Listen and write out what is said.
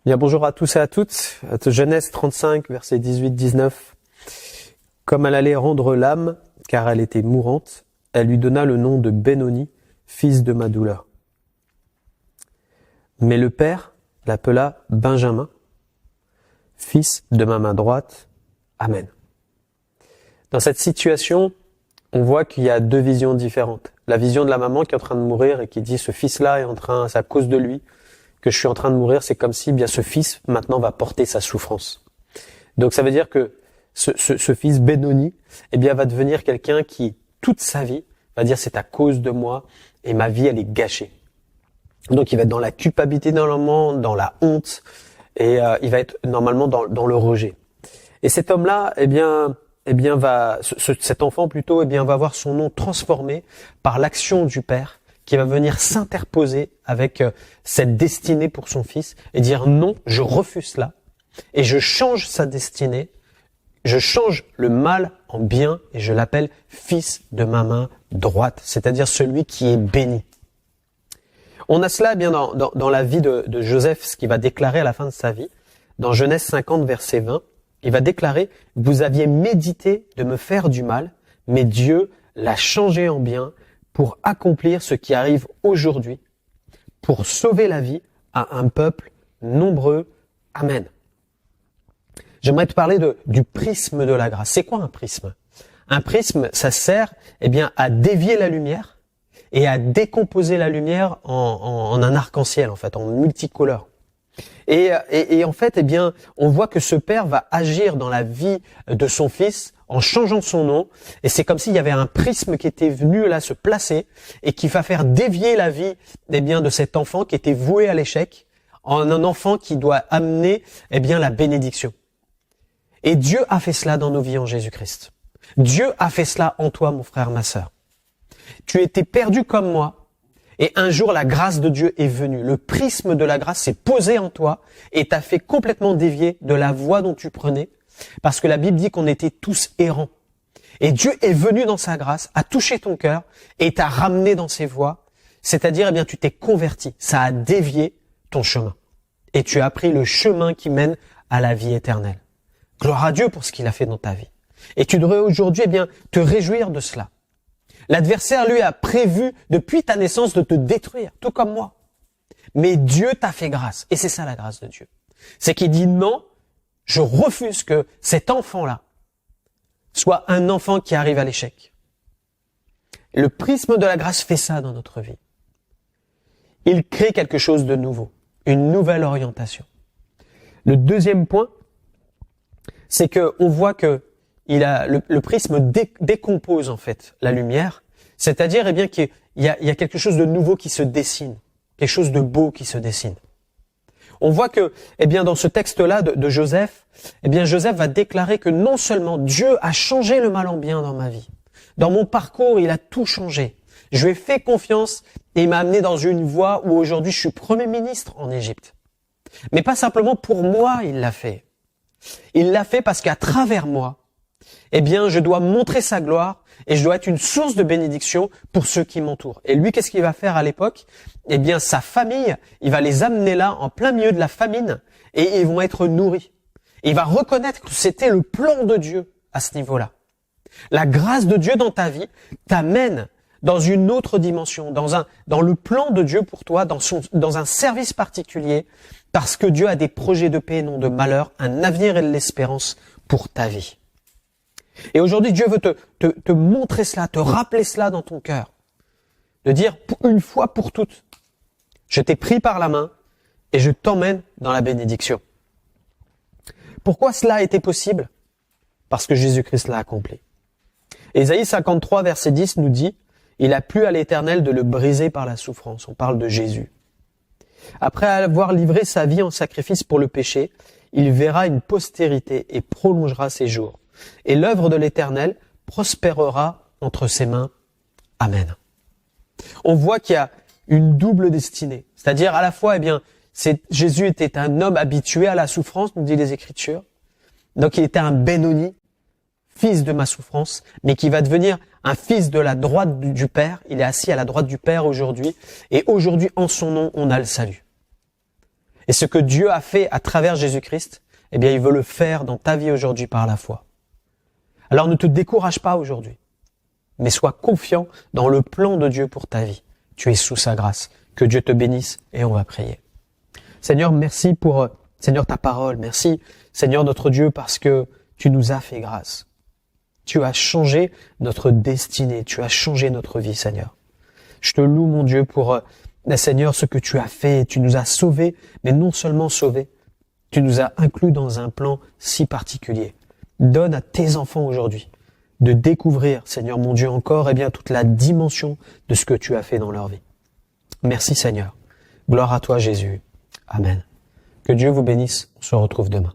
Bien, bonjour à tous et à toutes. Genèse 35, versets 18-19. Comme elle allait rendre l'âme, car elle était mourante, elle lui donna le nom de Benoni, fils de ma douleur. Mais le père l'appela Benjamin, fils de ma main droite. Amen. Dans cette situation, on voit qu'il y a deux visions différentes. La vision de la maman qui est en train de mourir et qui dit ce fils-là est en train, c'est à cause de lui que je suis en train de mourir, c'est comme si bien ce fils maintenant va porter sa souffrance. Donc ça veut dire que ce fils Benoni, eh bien va devenir quelqu'un qui toute sa vie va dire c'est à cause de moi et ma vie elle est gâchée. Donc il va être dans la culpabilité normalement, dans la honte et il va être normalement dans le rejet. Et cet homme-là, cet enfant plutôt, va avoir son nom transformé par l'action du père qui va venir s'interposer avec cette destinée pour son fils et dire non, je refuse cela et je change sa destinée, je change le mal en bien et je l'appelle fils de ma main droite, c'est-à-dire celui qui est béni. On a cela bien dans la vie de Joseph, ce qu'il va déclarer à la fin de sa vie, dans Genèse 50, verset 20, il va déclarer « Vous aviez médité de me faire du mal, mais Dieu l'a changé en bien pour accomplir ce qui arrive aujourd'hui, pour sauver la vie à un peuple nombreux. Amen. » J'aimerais te parler du prisme de la grâce. C'est quoi un prisme? Un prisme, ça sert à dévier la lumière et à décomposer la lumière en un arc-en-ciel, en fait, en multicolore. Et en fait, on voit que ce père va agir dans la vie de son fils en changeant son nom. Et c'est comme s'il y avait un prisme qui était venu là se placer et qui va faire dévier la vie de cet enfant qui était voué à l'échec en un enfant qui doit amener la bénédiction. Et Dieu a fait cela dans nos vies en Jésus-Christ. Dieu a fait cela en toi, mon frère, ma sœur. Tu étais perdu comme moi. Et un jour, la grâce de Dieu est venue. Le prisme de la grâce s'est posé en toi et t'a fait complètement dévier de la voie dont tu prenais. Parce que la Bible dit qu'on était tous errants. Et Dieu est venu dans sa grâce, a touché ton cœur et t'a ramené dans ses voies. C'est-à-dire, tu t'es converti. Ça a dévié ton chemin. Et tu as pris le chemin qui mène à la vie éternelle. Gloire à Dieu pour ce qu'il a fait dans ta vie. Et tu devrais aujourd'hui, te réjouir de cela. L'adversaire, lui, a prévu depuis ta naissance de te détruire, tout comme moi. Mais Dieu t'a fait grâce. Et c'est ça la grâce de Dieu. C'est qu'il dit non, je refuse que cet enfant-là soit un enfant qui arrive à l'échec. Le prisme de la grâce fait ça dans notre vie. Il crée quelque chose de nouveau, une nouvelle orientation. Le deuxième point, c'est que on voit que le prisme décompose en fait la lumière, c'est-à-dire qu'il y a quelque chose de nouveau qui se dessine, quelque chose de beau qui se dessine. On voit que dans ce texte-là de Joseph, Joseph va déclarer que non seulement Dieu a changé le mal en bien dans ma vie, dans mon parcours, il a tout changé. Je lui ai fait confiance et il m'a amené dans une voie où aujourd'hui je suis Premier ministre en Égypte. Mais pas simplement pour moi, il l'a fait. Il l'a fait parce qu'à travers moi, je dois montrer sa gloire et je dois être une source de bénédiction pour ceux qui m'entourent. Et lui, qu'est-ce qu'il va faire à l'époque? Sa famille, il va les amener là, en plein milieu de la famine, et ils vont être nourris. Et il va reconnaître que c'était le plan de Dieu à ce niveau-là. La grâce de Dieu dans ta vie t'amène dans une autre dimension, dans le plan de Dieu pour toi, dans un service particulier, parce que Dieu a des projets de paix et non de malheur, un avenir et de l'espérance pour ta vie. Et aujourd'hui, Dieu veut te montrer cela, te rappeler cela dans ton cœur. De dire, une fois pour toutes, je t'ai pris par la main et je t'emmène dans la bénédiction. Pourquoi cela a été possible? Parce que Jésus-Christ l'a accompli. Ésaïe 53, verset 10 nous dit, « Il a plu à l'Éternel de le briser par la souffrance. » On parle de Jésus. Après avoir livré sa vie en sacrifice pour le péché, il verra une postérité et prolongera ses jours. Et l'œuvre de l'Éternel prospérera entre ses mains. Amen. On voit qu'il y a une double destinée. C'est-à-dire, à la fois, Jésus était un homme habitué à la souffrance, nous dit les Écritures. Donc, il était un Benoni, fils de ma souffrance, mais qui va devenir un fils de la droite du Père. Il est assis à la droite du Père aujourd'hui. Et aujourd'hui, en son nom, on a le salut. Et ce que Dieu a fait à travers Jésus-Christ, eh bien, il veut le faire dans ta vie aujourd'hui par la foi. Alors ne te décourage pas aujourd'hui, mais sois confiant dans le plan de Dieu pour ta vie. Tu es sous sa grâce. Que Dieu te bénisse et on va prier. Seigneur, merci pour, Seigneur, ta parole. Merci, Seigneur notre Dieu, parce que tu nous as fait grâce. Tu as changé notre destinée. Tu as changé notre vie, Seigneur. Je te loue, mon Dieu, pour, Seigneur, ce que tu as fait. Tu nous as sauvés, mais non seulement sauvés. Tu nous as inclus dans un plan si particulier. Donne à tes enfants aujourd'hui de découvrir, Seigneur mon Dieu, encore, eh bien, toute la dimension de ce que tu as fait dans leur vie. Merci, Seigneur. Gloire à toi, Jésus. Amen. Que Dieu vous bénisse. On se retrouve demain.